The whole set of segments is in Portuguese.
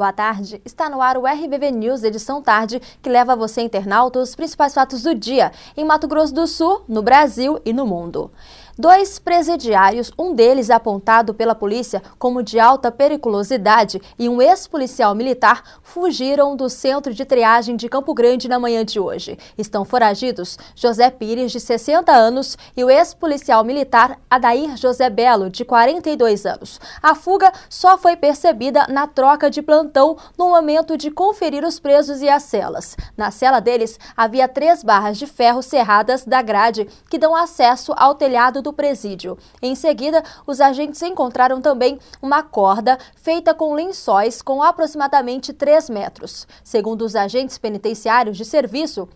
Boa tarde, está no ar o RBV News, edição tarde, que leva a você, internauta, os principais fatos do dia em Mato Grosso do Sul, no Brasil e no mundo. 2 presidiários, um deles apontado pela polícia como de alta periculosidade e um ex-policial militar, fugiram do centro de triagem de Campo Grande na manhã de hoje. Estão foragidos José Pires, de 60 anos, e o ex-policial militar Adair José Belo, de 42 anos. A fuga só foi percebida na troca de plantão no momento de conferir os presos e as celas. Na cela deles havia 3 barras de ferro cerradas da grade que dão acesso ao telhado do presídio. Em seguida, os agentes encontraram também uma corda feita com lençóis com aproximadamente 3 metros. Segundo os agentes penitenciários de serviço,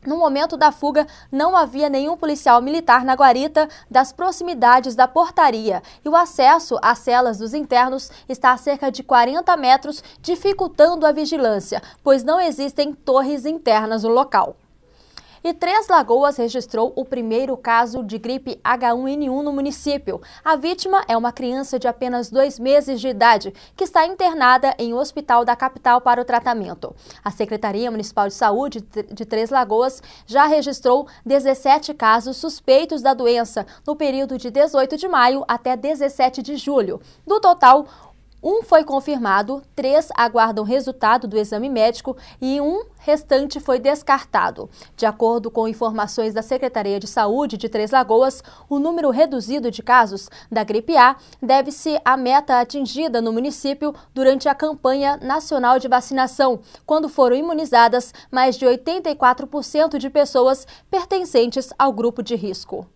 no momento da fuga, não havia nenhum policial militar na guarita das proximidades da portaria e o acesso às celas dos internos está a cerca de 40 metros, dificultando a vigilância, pois não existem torres internas no local. E Três Lagoas registrou o primeiro caso de gripe H1N1 no município. A vítima é uma criança de apenas 2 meses de idade, que está internada em um hospital da capital para o tratamento. A Secretaria Municipal de Saúde de Três Lagoas já registrou 17 casos suspeitos da doença no período de 18 de maio até 17 de julho. Do total, 1 foi confirmado, 3 aguardam resultado do exame médico e 1 restante foi descartado. De acordo com informações da Secretaria de Saúde de Três Lagoas, o número reduzido de casos da gripe A deve-se à meta atingida no município durante a campanha nacional de vacinação, quando foram imunizadas mais de 84% de pessoas pertencentes ao grupo de risco.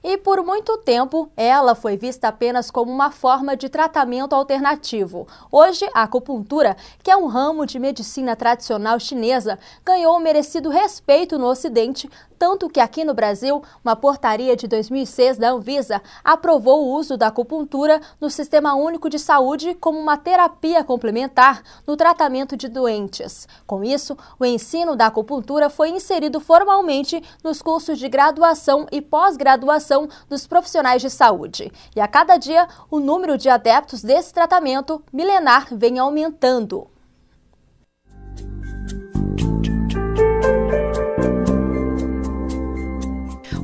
E por muito tempo, ela foi vista apenas como uma forma de tratamento alternativo. Hoje, a acupuntura, que é um ramo de medicina tradicional chinesa, ganhou um merecido respeito no Ocidente, tanto que aqui no Brasil, uma portaria de 2006 da Anvisa aprovou o uso da acupuntura no Sistema Único de Saúde como uma terapia complementar no tratamento de doentes. Com isso, o ensino da acupuntura foi inserido formalmente nos cursos de graduação e pós-graduação dos profissionais de saúde. E a cada dia, o número de adeptos desse tratamento milenar vem aumentando.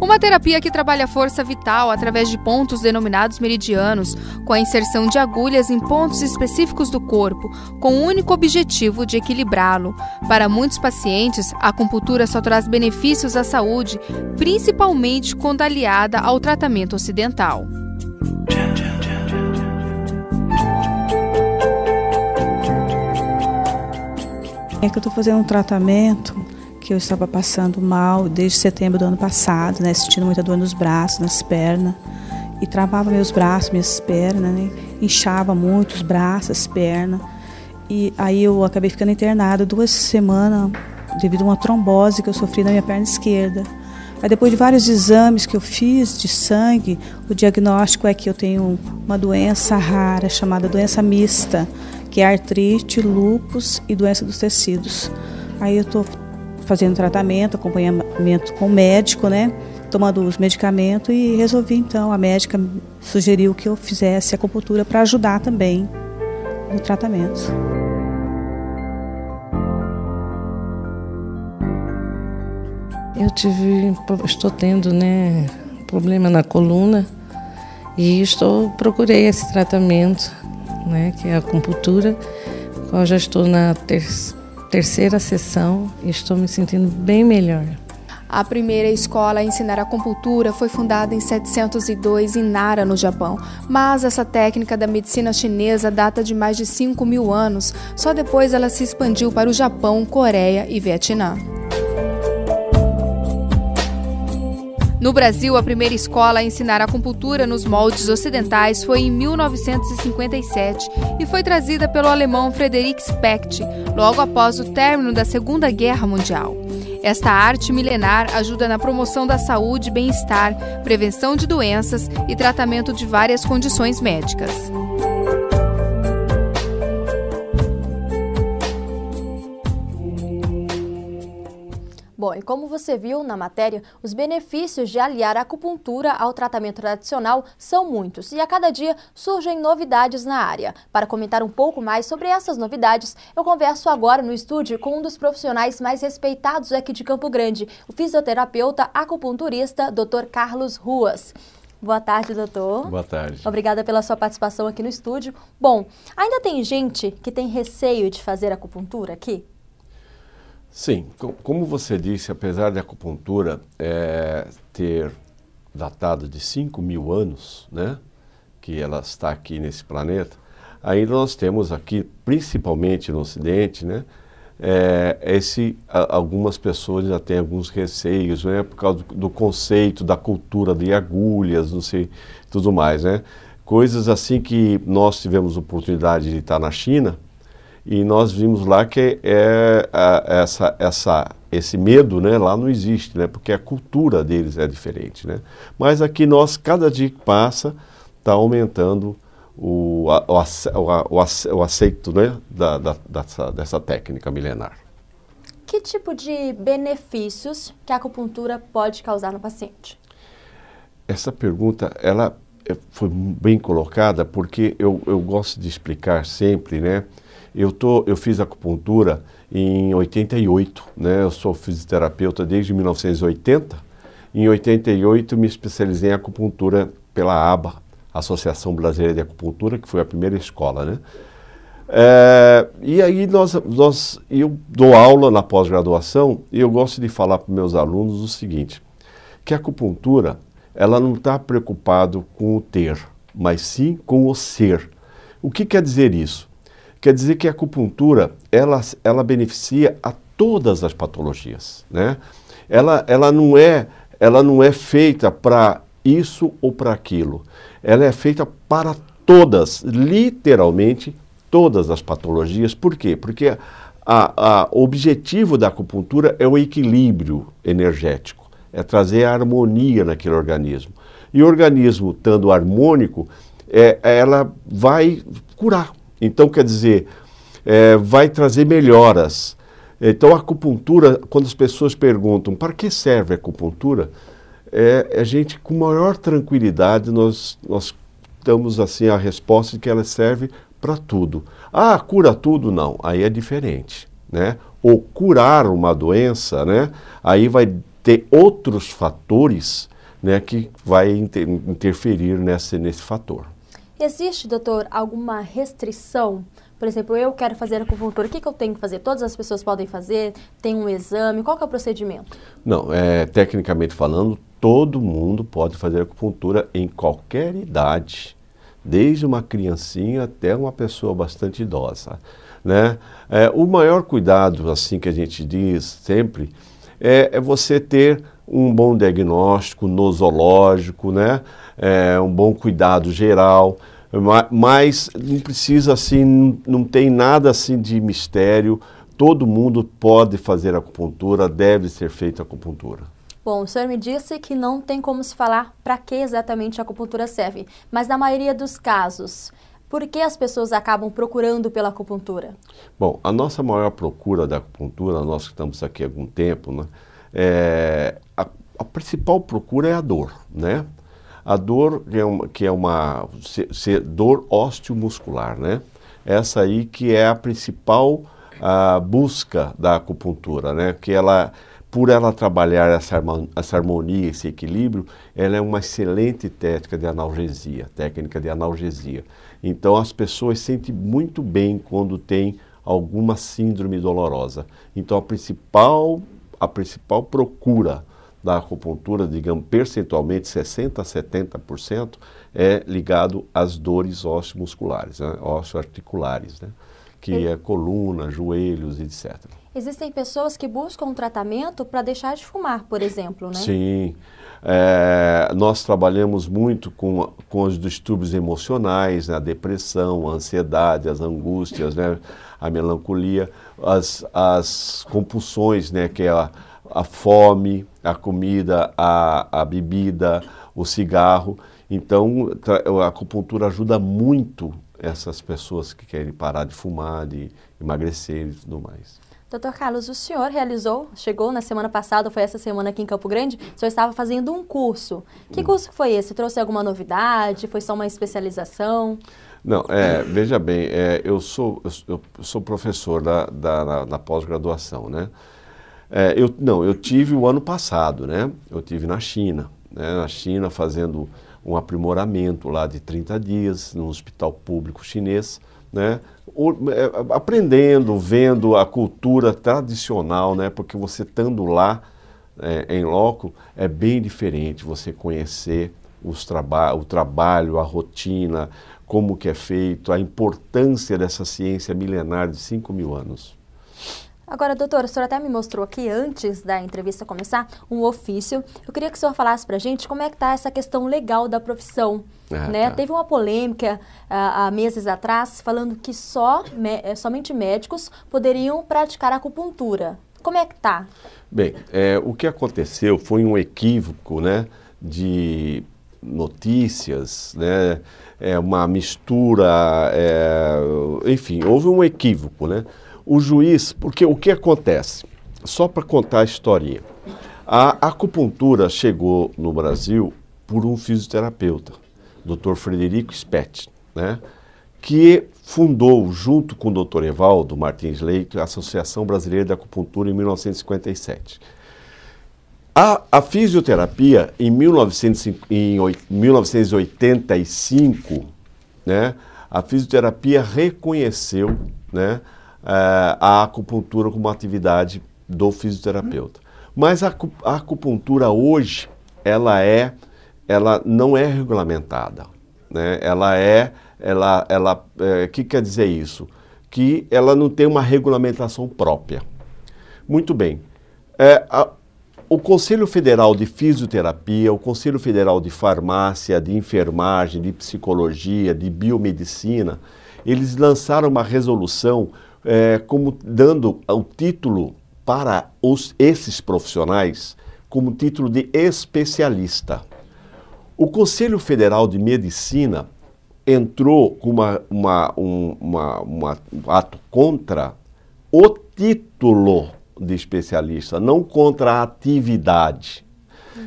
Uma terapia que trabalha a força vital através de pontos denominados meridianos, com a inserção de agulhas em pontos específicos do corpo, com o único objetivo de equilibrá-lo. Para muitos pacientes, a acupuntura só traz benefícios à saúde, principalmente quando aliada ao tratamento ocidental. É que eu estou fazendo um tratamento que eu estava passando mal desde setembro do ano passado, né, sentindo muita dor nos braços, nas pernas, e travava meus braços, minhas pernas, né, inchava muito os braços, as pernas, e aí eu acabei ficando internada 2 semanas devido a uma trombose que eu sofri na minha perna esquerda. Aí depois de vários exames que eu fiz de sangue, o diagnóstico é que eu tenho uma doença rara chamada doença mista, que é artrite, lúpus e doença dos tecidos. Aí eu estou fazendo tratamento, acompanhamento com o médico, né? Tomando os medicamentos e resolvi então, a médica sugeriu que eu fizesse acupuntura para ajudar também no tratamento. Estou tendo, né, problema na coluna e procurei esse tratamento, né, que é a acupuntura, qual já estou na terceira sessão e estou me sentindo bem melhor. A primeira escola a ensinar acupuntura foi fundada em 702 em Nara, no Japão, mas essa técnica da medicina chinesa data de mais de 5.000 anos, só depois ela se expandiu para o Japão, Coreia e Vietnã. No Brasil, a primeira escola a ensinar acupuntura nos moldes ocidentais foi em 1957 e foi trazida pelo alemão Friedrich Specht, logo após o término da Segunda Guerra Mundial. Esta arte milenar ajuda na promoção da saúde e bem-estar, prevenção de doenças e tratamento de várias condições médicas. Bom, e como você viu na matéria, os benefícios de aliar a acupuntura ao tratamento tradicional são muitos e a cada dia surgem novidades na área. Para comentar um pouco mais sobre essas novidades, eu converso agora no estúdio com um dos profissionais mais respeitados aqui de Campo Grande, o fisioterapeuta acupunturista Dr. Carlos Ruas. Boa tarde, doutor. Boa tarde. Obrigada pela sua participação aqui no estúdio. Bom, ainda tem gente que tem receio de fazer acupuntura aqui? Sim, como você disse, apesar de a acupuntura ter datado de 5.000 anos, né, que ela está aqui nesse planeta, ainda nós temos aqui, principalmente no Ocidente, né, algumas pessoas já têm alguns receios, né, por causa do conceito, da cultura de agulhas, não sei, tudo mais, né, coisas assim que nós tivemos oportunidade de estar na China. E nós vimos lá que esse medo, né, lá não existe, né, porque a cultura deles é diferente, né. Mas aqui nós, cada dia que passa, está aumentando o aceito, né, dessa técnica milenar. Que tipo de benefícios que a acupuntura pode causar no paciente? Essa pergunta, ela foi bem colocada porque eu gosto de explicar sempre, né. Eu fiz acupuntura em 88, né? Eu sou fisioterapeuta desde 1980. Em 88 me especializei em acupuntura pela ABA, Associação Brasileira de Acupuntura, que foi a primeira escola, né? E aí eu dou aula na pós-graduação e eu gosto de falar para meus alunos o seguinte, que a acupuntura, ela não está preocupado com o ter, mas sim com o ser. O que quer dizer isso? Quer dizer que a acupuntura, ela beneficia a todas as patologias, né? Ela não é feita para isso ou para aquilo. Ela é feita para todas, literalmente todas as patologias. Por quê? Porque o objetivo da acupuntura é o equilíbrio energético, é trazer a harmonia naquele organismo. E o organismo, estando harmônico, ela vai curar. Então, quer dizer, vai trazer melhoras. Então, a acupuntura, quando as pessoas perguntam para que serve a acupuntura, a gente, com maior tranquilidade, nós damos assim, a resposta de que ela serve para tudo. Ah, cura tudo? Não, aí é diferente, né? Ou curar uma doença, né? Aí vai ter outros fatores, né, que vai interferir nesse fator. Existe, doutor, alguma restrição? Por exemplo, eu quero fazer acupuntura, o que eu tenho que fazer? Todas as pessoas podem fazer? Tem um exame? Qual que é o procedimento? Não, tecnicamente falando, todo mundo pode fazer acupuntura em qualquer idade, desde uma criancinha até uma pessoa bastante idosa, né? O maior cuidado, assim, que a gente diz sempre, é você ter um bom diagnóstico nosológico, né? Um bom cuidado geral, mas não precisa assim, não tem nada assim de mistério, todo mundo pode fazer acupuntura, deve ser feita acupuntura. Bom, o senhor me disse que não tem como se falar para que exatamente a acupuntura serve, mas na maioria dos casos, por que as pessoas acabam procurando pela acupuntura? Bom, a nossa maior procura da acupuntura, nós que estamos aqui há algum tempo, né, a principal procura é a dor, né? A dor que é uma dor osteomuscular, né? Essa aí que é a principal busca da acupuntura, né? Que por ela trabalhar essa harmonia, esse equilíbrio, ela é uma excelente técnica de analgesia. Então as pessoas sentem muito bem quando tem alguma síndrome dolorosa. Então a principal procura da acupuntura, digamos, percentualmente 60% a 70%, é ligado às dores osteomusculares, né? Osteoarticulares, né? Que é coluna, joelhos, etc. Existem pessoas que buscam um tratamento para deixar de fumar, por exemplo, né? Sim. Nós trabalhamos muito com os distúrbios emocionais, né? A depressão, a ansiedade, as angústias, né? A melancolia, as compulsões, né? Que é a fome, a comida, a bebida, o cigarro. Então, a acupuntura ajuda muito essas pessoas que querem parar de fumar, de emagrecer e tudo mais. Doutor Carlos, o senhor chegou na semana passada, foi essa semana aqui em Campo Grande, o senhor estava fazendo um curso. Que curso foi esse? Trouxe alguma novidade? Foi só uma especialização? Não, veja bem, eu sou professor da pós-graduação, né? Eu tive o ano passado, né? Eu tive na China, né? Na China fazendo um aprimoramento lá de 30 dias no hospital público chinês, né? Aprendendo, vendo a cultura tradicional, né? Porque você estando lá em loco é bem diferente você conhecer o trabalho, a rotina, como que é feito, a importância dessa ciência milenar de 5.000 anos. Agora, doutor, o senhor até me mostrou aqui, antes da entrevista começar, um ofício. Eu queria que o senhor falasse pra gente como é que está essa questão legal da profissão. Né? Tá. Teve uma polêmica há meses atrás, falando que somente médicos poderiam praticar acupuntura. Como é que está? Bem, o que aconteceu foi um equívoco, né, de notícias, né, uma mistura, enfim, houve um equívoco, né? O juiz, porque o que acontece? Só para contar a historinha. A acupuntura chegou no Brasil por um fisioterapeuta, Dr. Frederico Specht, né, que fundou, junto com o Dr. Evaldo Martins Leite, a Associação Brasileira de Acupuntura em 1957. A fisioterapia, em 1985, né, a fisioterapia reconheceu, né, a acupuntura como atividade do fisioterapeuta. Mas a acupuntura hoje, ela não é regulamentada, né? Que quer dizer isso? Que ela não tem uma regulamentação própria. Muito bem. O Conselho Federal de Fisioterapia, o Conselho Federal de Farmácia, de Enfermagem, de Psicologia, de Biomedicina, eles lançaram uma resolução como dando o título para esses profissionais como título de especialista. O Conselho Federal de Medicina entrou com um ato contra o título de especialista, não contra a atividade.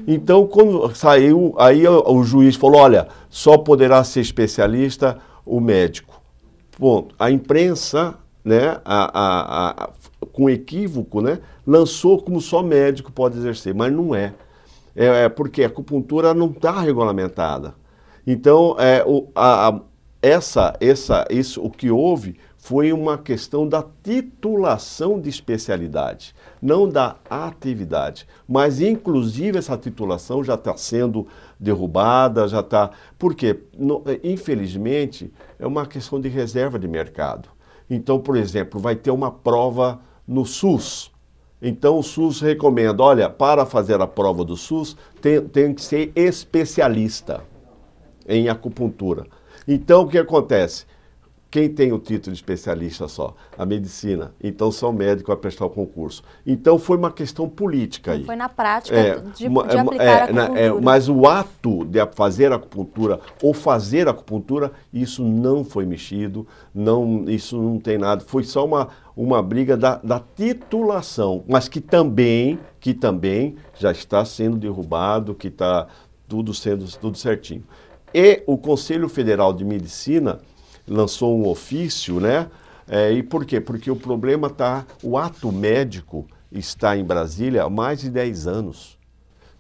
Então, quando saiu, aí o juiz falou, olha, só poderá ser especialista o médico. Ponto. A imprensa, né, com equívoco, né, lançou como só médico pode exercer, mas não é. Porque a acupuntura não está regulamentada. Então, o que houve foi uma questão da titulação de especialidade, não da atividade. Mas, inclusive, essa titulação já está sendo derrubada, já está... Porque, infelizmente, é uma questão de reserva de mercado. Então, por exemplo, vai ter uma prova no SUS. Então, o SUS recomenda, olha, para fazer a prova do SUS, tem que ser especialista em acupuntura. Então, o que acontece? Quem tem o título de especialista só? A medicina. Então, só o médico vai prestar o concurso. Então, foi uma questão política aí. Foi na prática de aplicar a acupuntura. Mas o ato de fazer acupuntura ou fazer acupuntura, isso não foi mexido, isso não tem nada. Foi só uma briga da titulação, mas que também já está sendo derrubado, que está tudo certinho. E o Conselho Federal de Medicina lançou um ofício, né? E por quê? Porque o problema o ato médico está em Brasília há mais de 10 anos.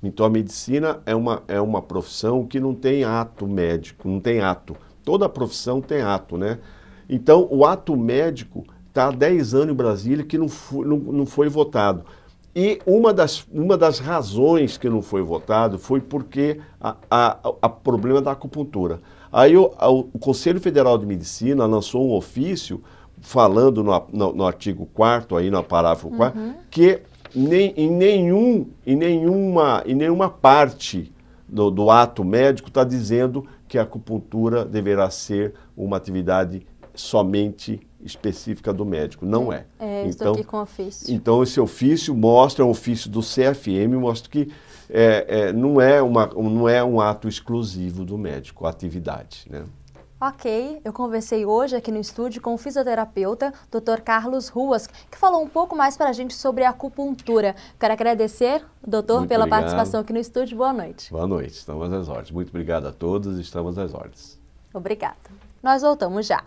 Então a medicina é uma profissão que não tem ato médico, não tem ato. Toda profissão tem ato, né? Então o ato médico está há 10 anos em Brasília que não foi votado. E uma das razões que não foi votado foi porque o problema da acupuntura. Aí o Conselho Federal de Medicina lançou um ofício falando no artigo 4º, aí no parágrafo 4º, que em nenhuma parte do ato médico está dizendo que a acupuntura deverá ser uma atividade somente específica do médico. Não é. Estou aqui com o ofício. Então, esse ofício mostra, um ofício do CFM, mostra que não é um ato exclusivo do médico, a atividade, né? Ok, eu conversei hoje aqui no estúdio com o fisioterapeuta, Dr. Carlos Ruas, que falou um pouco mais para a gente sobre a acupuntura. Quero agradecer, doutor, Muito pela obrigado. participação aqui no estúdio. Boa noite. Boa noite, estamos às ordens. Muito obrigado a todos, estamos às ordens. Obrigada. Nós voltamos já.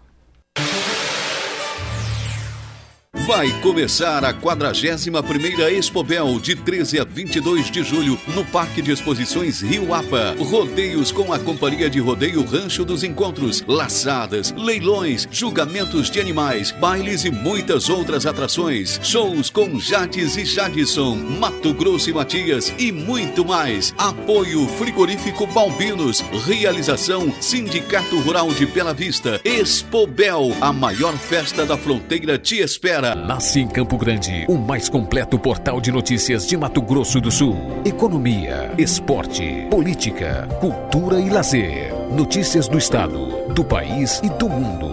Vai começar a 41ª Expobel, de 13 a 22 de julho, no Parque de Exposições Rio Apa. Rodeios com a Companhia de Rodeio Rancho dos Encontros, laçadas, leilões, julgamentos de animais, bailes e muitas outras atrações. Shows com Jades e Jadson, Mato Grosso e Matias e muito mais. Apoio Frigorífico Balbinos. Realização Sindicato Rural de Bela Vista. Expobel, a maior festa da fronteira, te espera. Nasce em Campo Grande, o mais completo portal de notícias de Mato Grosso do Sul. Economia, esporte, política, cultura e lazer. Notícias do estado, do país e do mundo.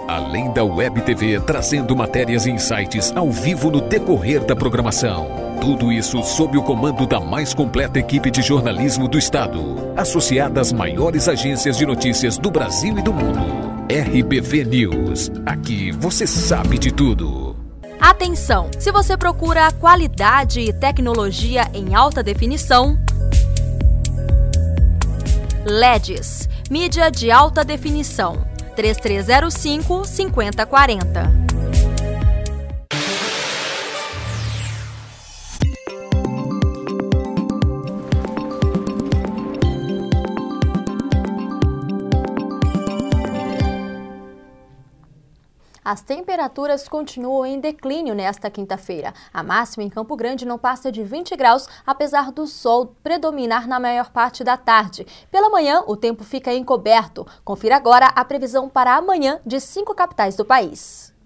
Além da Web TV trazendo matérias e insights ao vivo no decorrer da programação. Tudo isso sob o comando da mais completa equipe de jornalismo do estado, associada às maiores agências de notícias do Brasil e do mundo. RBV News. Aqui você sabe de tudo. Atenção! Se você procura qualidade e tecnologia em alta definição, LEDs, mídia de alta definição, 3305-5040. As temperaturas continuam em declínio nesta quinta-feira. A máxima em Campo Grande não passa de 20 graus, apesar do sol predominar na maior parte da tarde. Pela manhã, o tempo fica encoberto. Confira agora a previsão para amanhã de 5 capitais do país.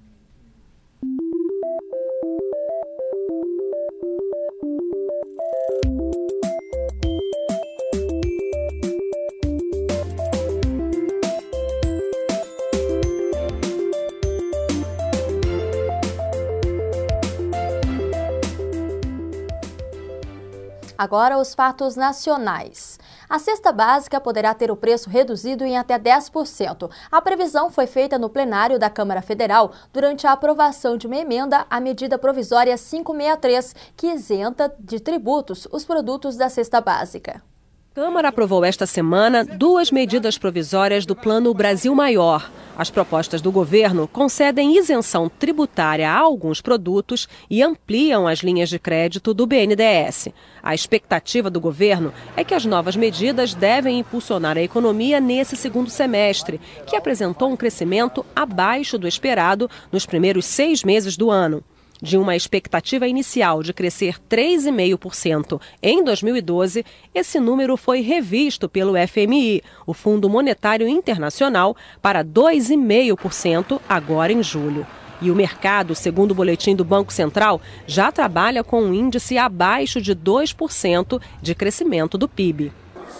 Agora os fatos nacionais. A cesta básica poderá ter o preço reduzido em até 10%. A previsão foi feita no plenário da Câmara Federal durante a aprovação de uma emenda à medida provisória 563, que isenta de tributos os produtos da cesta básica. A Câmara aprovou esta semana 2 medidas provisórias do Plano Brasil Maior. As propostas do governo concedem isenção tributária a alguns produtos e ampliam as linhas de crédito do BNDES. A expectativa do governo é que as novas medidas devem impulsionar a economia nesse segundo semestre, que apresentou um crescimento abaixo do esperado nos primeiros 6 meses do ano. De uma expectativa inicial de crescer 3,5% em 2012, esse número foi revisto pelo FMI, o Fundo Monetário Internacional, para 2,5% agora em julho. E o mercado, segundo o boletim do Banco Central, já trabalha com um índice abaixo de 2% de crescimento do PIB.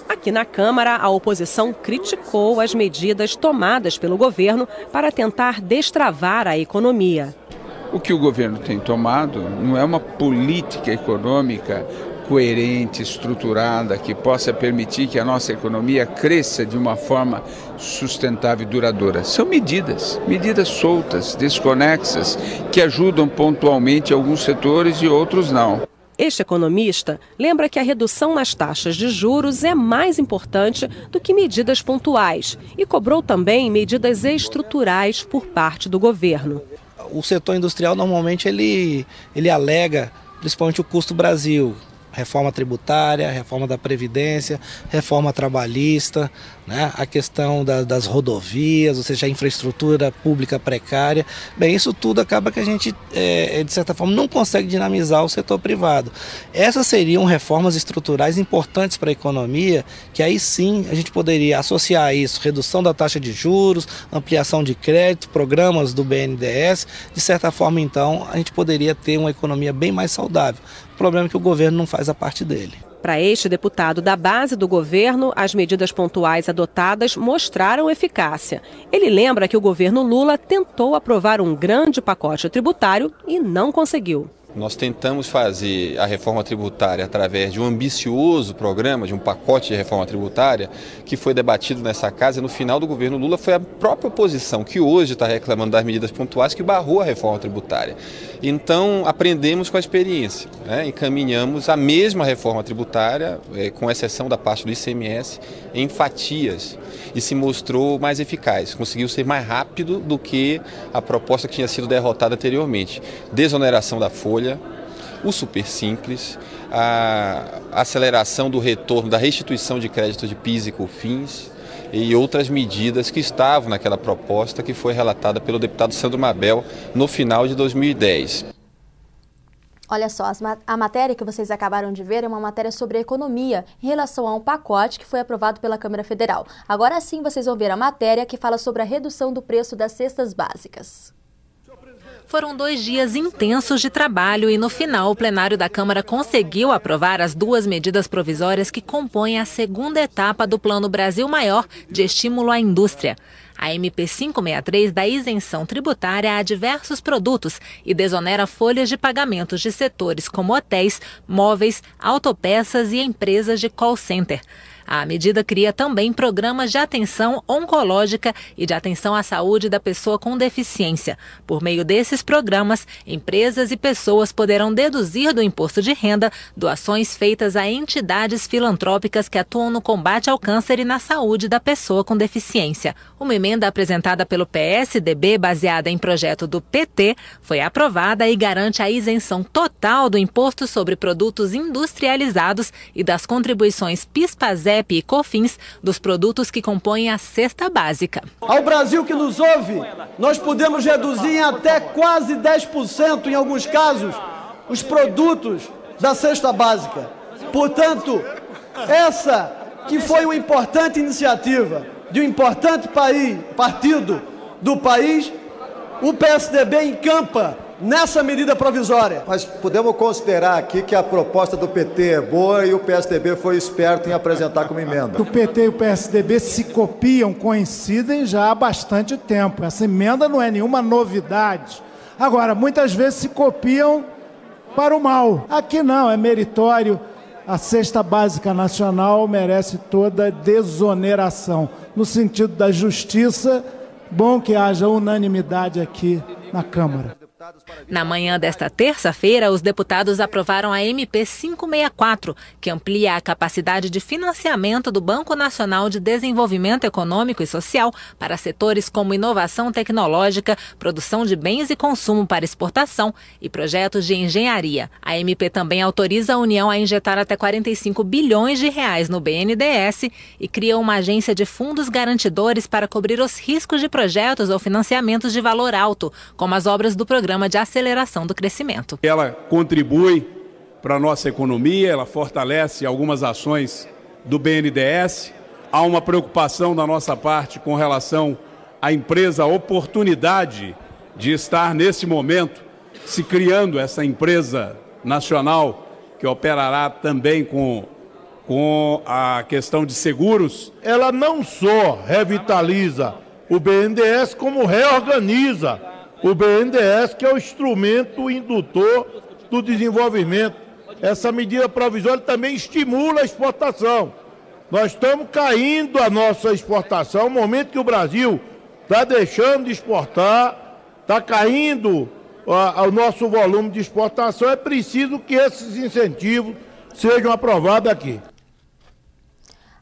Aqui na Câmara, a oposição criticou as medidas tomadas pelo governo para tentar destravar a economia. O que o governo tem tomado não é uma política econômica coerente, estruturada, que possa permitir que a nossa economia cresça de uma forma sustentável e duradoura. São medidas soltas, desconexas, que ajudam pontualmente alguns setores e outros não. Este economista lembra que a redução nas taxas de juros é mais importante do que medidas pontuais e cobrou também medidas estruturais por parte do governo. O setor industrial normalmente ele alega principalmente o custo Brasil, reforma tributária, reforma da Previdência, reforma trabalhista, né? A questão das rodovias, ou seja, a infraestrutura pública precária. Bem, isso tudo acaba que a gente, de certa forma, não consegue dinamizar o setor privado. Essas seriam reformas estruturais importantes para a economia, que aí sim a gente poderia associar a isso, redução da taxa de juros, ampliação de crédito, programas do BNDES. De certa forma, então, a gente poderia ter uma economia bem mais saudável. O problema é que o governo não faz a parte dele. Para este deputado da base do governo, as medidas pontuais adotadas mostraram eficácia. Ele lembra que o governo Lula tentou aprovar um grande pacote tributário e não conseguiu. Nós tentamos fazer a reforma tributária através de um ambicioso programa, de um pacote de reforma tributária, que foi debatido nessa casa e no final do governo Lula foi a própria oposição, que hoje está reclamando das medidas pontuais, que barrou a reforma tributária. Então, aprendemos com a experiência, né? Encaminhamos a mesma reforma tributária, com exceção da parte do ICMS, em fatias, e se mostrou mais eficaz, conseguiu ser mais rápido do que a proposta que tinha sido derrotada anteriormente. Desoneração da folha, o super simples, a aceleração do retorno da restituição de créditos de PIS e COFINS e outras medidas que estavam naquela proposta que foi relatada pelo deputado Sandro Mabel no final de 2010. Olha só, a matéria que vocês acabaram de ver é uma matéria sobre economia em relação a um pacote que foi aprovado pela Câmara Federal. Agora sim vocês vão ver a matéria que fala sobre a redução do preço das cestas básicas. Foram 2 dias intensos de trabalho e no final o plenário da Câmara conseguiu aprovar as 2 medidas provisórias que compõem a segunda etapa do Plano Brasil Maior de estímulo à indústria. A MP 563 dá isenção tributária a diversos produtos e desonera folhas de pagamentos de setores como hotéis, móveis, autopeças e empresas de call center. A medida cria também programas de atenção oncológica e de atenção à saúde da pessoa com deficiência. Por meio desses programas, empresas e pessoas poderão deduzir do imposto de renda doações feitas a entidades filantrópicas que atuam no combate ao câncer e na saúde da pessoa com deficiência. Uma emenda apresentada pelo PSDB, baseada em projeto do PT, foi aprovada e garante a isenção total do imposto sobre produtos industrializados e das contribuições PIS/PASEP e COFINS dos produtos que compõem a cesta básica. Ao Brasil que nos ouve, nós podemos reduzir em até quase 10%, em alguns casos, os produtos da cesta básica. Portanto, essa que foi uma importante iniciativa de um importante partido do país, o PSDB encampa nessa medida provisória. Mas podemos considerar aqui que a proposta do PT é boa e o PSDB foi esperto em apresentar como emenda. O PT e o PSDB se copiam, coincidem já há bastante tempo. Essa emenda não é nenhuma novidade. Agora, muitas vezes se copiam para o mal. Aqui não, é meritório. A cesta básica nacional merece toda desoneração. No sentido da justiça, bom que haja unanimidade aqui na Câmara. Na manhã desta terça-feira, os deputados aprovaram a MP 564, que amplia a capacidade de financiamento do Banco Nacional de Desenvolvimento Econômico e Social para setores como inovação tecnológica, produção de bens e consumo para exportação e projetos de engenharia. A MP também autoriza a União a injetar até 45 bilhões de reais no BNDES e cria uma agência de fundos garantidores para cobrir os riscos de projetos ou financiamentos de valor alto, como as obras do Programa de Aceleração do Crescimento. Ela contribui para a nossa economia, ela fortalece algumas ações do BNDES. Há uma preocupação da nossa parte com relação à empresa, a oportunidade de estar nesse momento se criando essa empresa nacional que operará também com a questão de seguros. Ela não só revitaliza o BNDES, como reorganiza o BNDES, que é o instrumento indutor do desenvolvimento. Essa medida provisória também estimula a exportação. Nós estamos caindo a nossa exportação, no momento que o Brasil está deixando de exportar, está caindo o nosso volume de exportação, é preciso que esses incentivos sejam aprovados aqui.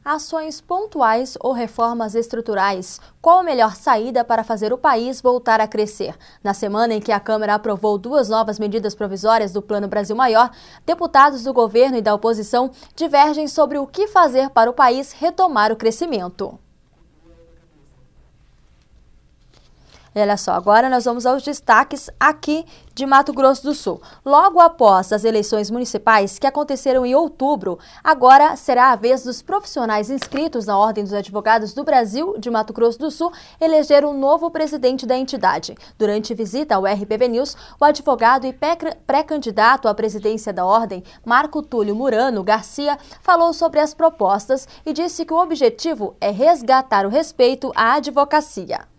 Ações pontuais ou reformas estruturais. Qual a melhor saída para fazer o país voltar a crescer? Na semana em que a Câmara aprovou 2 novas medidas provisórias do Plano Brasil Maior, deputados do governo e da oposição divergem sobre o que fazer para o país retomar o crescimento. E olha só, agora nós vamos aos destaques aqui de Mato Grosso do Sul. Logo após as eleições municipais que aconteceram em outubro, agora será a vez dos profissionais inscritos na Ordem dos Advogados do Brasil de Mato Grosso do Sul eleger um novo presidente da entidade. Durante visita ao RPB News, o advogado e pré-candidato à presidência da Ordem, Marco Túlio Murano Garcia, falou sobre as propostas e disse que o objetivo é resgatar o respeito à advocacia.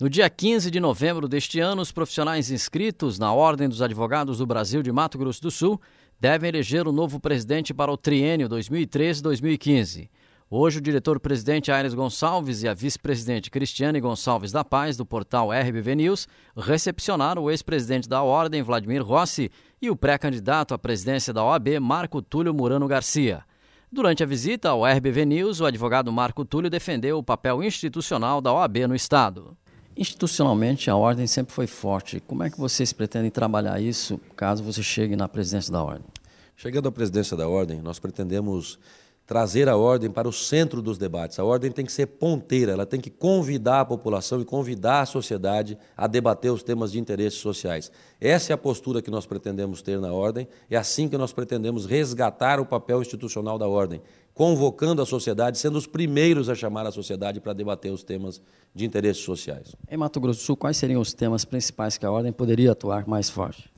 No dia 15 de novembro deste ano, os profissionais inscritos na Ordem dos Advogados do Brasil de Mato Grosso do Sul devem eleger o novo presidente para o triênio 2013-2015. Hoje, o diretor-presidente Aires Gonçalves e a vice-presidente Cristiane Gonçalves da Paz, do portal RBV News, recepcionaram o ex-presidente da Ordem, Vladimir Rossi, e o pré-candidato à presidência da OAB, Marco Túlio Murano Garcia. Durante a visita ao RBV News, o advogado Marco Túlio defendeu o papel institucional da OAB no Estado. Institucionalmente, a Ordem sempre foi forte. Como é que vocês pretendem trabalhar isso, caso você chegue na presidência da Ordem? Chegando à presidência da Ordem, nós pretendemos trazer a Ordem para o centro dos debates. A Ordem tem que ser ponteira, ela tem que convidar a população e convidar a sociedade a debater os temas de interesses sociais. Essa é a postura que nós pretendemos ter na Ordem, é assim que nós pretendemos resgatar o papel institucional da Ordem, convocando a sociedade, sendo os primeiros a chamar a sociedade para debater os temas de interesses sociais. Em Mato Grosso do Sul, quais seriam os temas principais que a Ordem poderia atuar mais forte?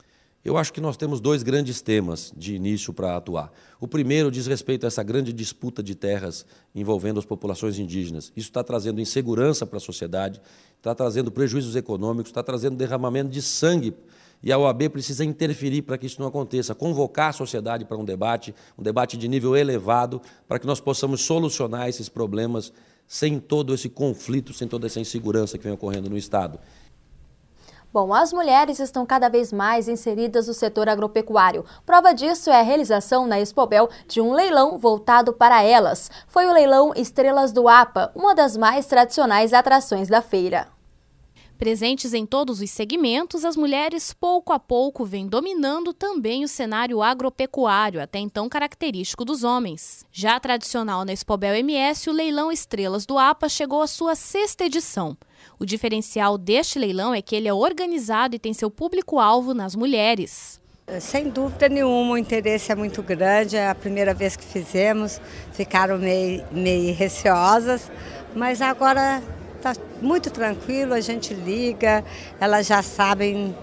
Eu acho que nós temos dois grandes temas de início para atuar. O primeiro diz respeito a essa grande disputa de terras envolvendo as populações indígenas. Isso está trazendo insegurança para a sociedade, está trazendo prejuízos econômicos, está trazendo derramamento de sangue. E a OAB precisa interferir para que isso não aconteça, convocar a sociedade para um debate de nível elevado, para que nós possamos solucionar esses problemas sem todo esse conflito, sem toda essa insegurança que vem ocorrendo no Estado. Bom, as mulheres estão cada vez mais inseridas no setor agropecuário. Prova disso é a realização na Expobel de um leilão voltado para elas. Foi o leilão Estrelas do APA, uma das mais tradicionais atrações da feira. Presentes em todos os segmentos, as mulheres pouco a pouco vêm dominando também o cenário agropecuário, até então característico dos homens. Já tradicional na Expobel MS, o leilão Estrelas do APA chegou à sua 6ª edição. O diferencial deste leilão é que ele é organizado e tem seu público-alvo nas mulheres. Sem dúvida nenhuma, o interesse é muito grande, é a primeira vez que fizemos, ficaram meio receosas, mas agora está muito tranquilo, a gente liga, elas já sabem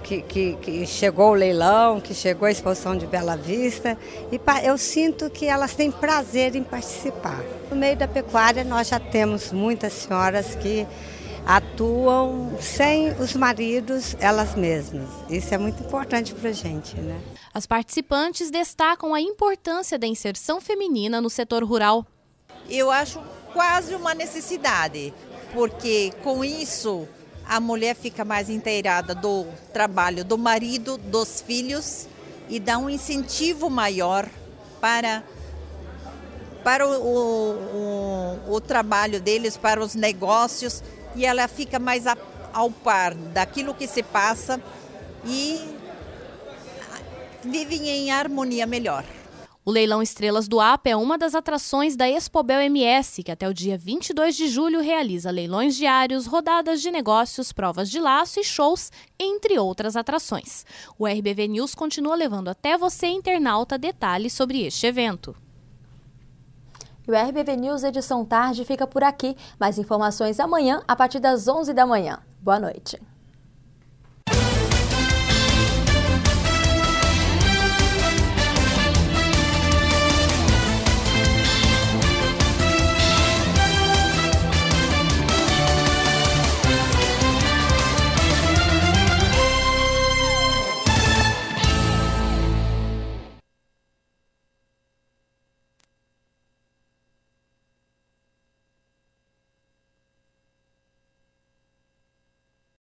que chegou o leilão, que chegou a exposição de Bela Vista, e eu sinto que elas têm prazer em participar. No meio da pecuária nós já temos muitas senhoras que atuam sem os maridos, elas mesmas. Isso é muito importante para a gente, né? As participantes destacam a importância da inserção feminina no setor rural. Eu acho quase uma necessidade, porque com isso a mulher fica mais inteirada do trabalho do marido, dos filhos e dá um incentivo maior para o trabalho deles, para os negócios, e ela fica mais ao par daquilo que se passa e vivem em harmonia melhor. O leilão Estrelas do APA é uma das atrações da Expobel MS, que até o dia 22 de julho realiza leilões diários, rodadas de negócios, provas de laço e shows, entre outras atrações. O RBV News continua levando até você, internauta, detalhes sobre este evento. E o RBV News Edição Tarde fica por aqui. Mais informações amanhã, a partir das 11 da manhã. Boa noite.